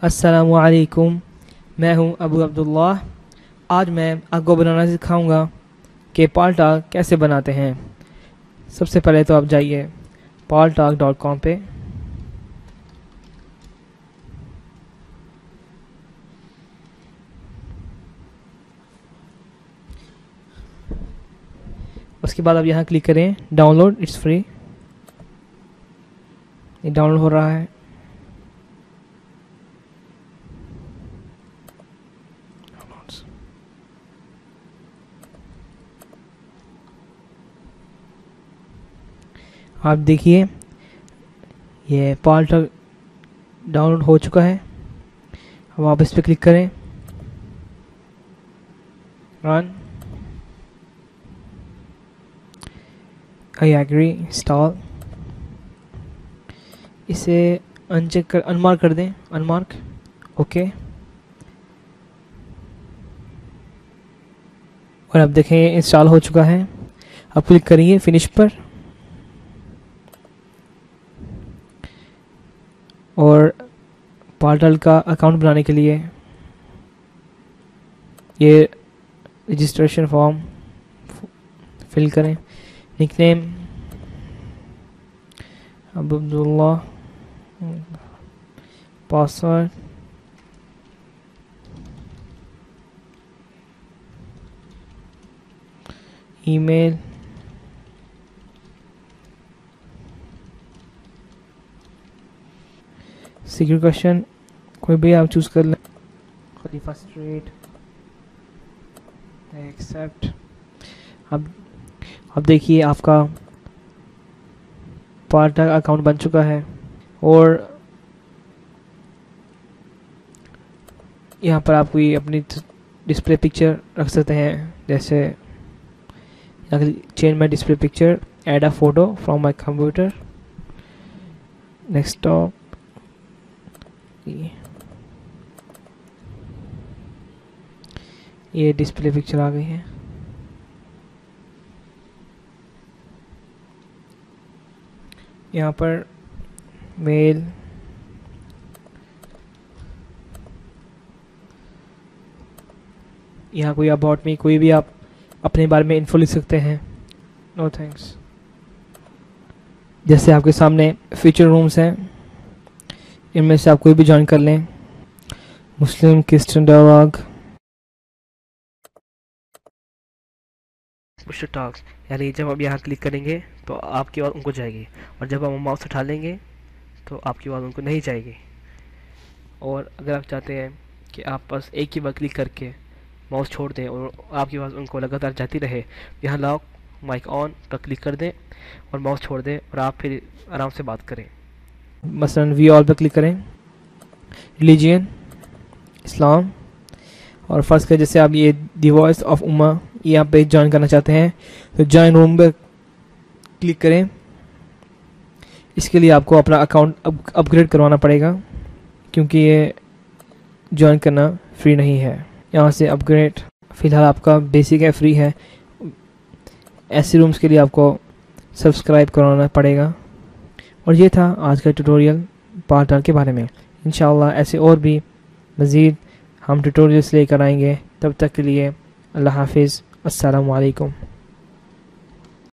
अस्सलामुअलैकुम, मैं हूं अबू अब्दुल्लाह। आज मैं आपको बनाना सिखाऊंगा कि पालटाक कैसे बनाते हैं। सबसे पहले तो आप जाइए paltalk.com पे। उसके बाद आप यहाँ क्लिक करें डाउनलोड, इट्स फ्री। ये डाउनलोड हो रहा है। आप देखिए ये पालटाक डाउनलोड हो चुका है। अब आप इस पर क्लिक करें, रन, आई एग्री, इंस्टॉल। इसे अनचेक कर, अनमार्क कर दें, अनमार्क, ओके। और अब देखें इंस्टॉल हो चुका है। अब क्लिक करिए फिनिश पर और पालटाक का अकाउंट बनाने के लिए ये रजिस्ट्रेशन फॉर्म फिल करें। Nickname Abdullah, password, email, secure question कोई भी आप चूज कर लें, खलीफा स्ट्रीट, एक्सेप्ट। अब देखिए आपका पालटाक अकाउंट बन चुका है और यहाँ पर आप कोई अपनी डिस्प्ले पिक्चर रख सकते हैं। जैसे change my display picture, add a photo from my computer, desktop. ये डिस्प्ले पिक्चर आ गई है। यहाँ पर मेल, यहाँ कोई अबाउट मी, कोई भी आप अपने बारे में इन्फो लिख सकते हैं। No thanks. जैसे आपके सामने फीचर रूम्स हैं, इनमें से आप कोई भी ज्वाइन कर लें। मुस्लिम, क्रिश्चियन, डायलॉग, पुश टॉक्स, यानी जब आप यहाँ क्लिक करेंगे तो आपकी आवाज़ उनको जाएगी और जब आप माउस उठा लेंगे तो आपकी आवाज़ उनको नहीं जाएगी। और अगर आप चाहते हैं कि आप बस एक ही बार क्लिक करके माउस छोड़ दें और आपकी आवाज़ उनको लगातार जाती रहे, यहाँ लॉक माइक ऑन पर क्लिक कर दें और माउस छोड़ दें और आप फिर आराम से बात करें। मसलन वी ऑल पर क्लिक करें, रिलीजियन इस्लाम, और फर्स्ट का जैसे आप ये द वॉइस ऑफ उम्मा यहाँ पे ज्वाइन करना चाहते हैं तो ज्वाइन रूम पर क्लिक करें। इसके लिए आपको अपना अकाउंट अपग्रेड करवाना पड़ेगा क्योंकि ये ज्वाइन करना फ्री नहीं है। यहाँ से अपग्रेड फ़िलहाल आपका बेसिक है, फ्री है। ऐसे रूम्स के लिए आपको सब्सक्राइब करवाना पड़ेगा। और ये था आज का ट्यूटोरियल पालटाक के बारे में। इंशाअल्लाह ऐसे और भी मज़ीद हम ट्यूटोरियल्स लेकर आएंगे। तब तक के लिए अल्लाह हाफिज़, अस्सलामु अलैकुम।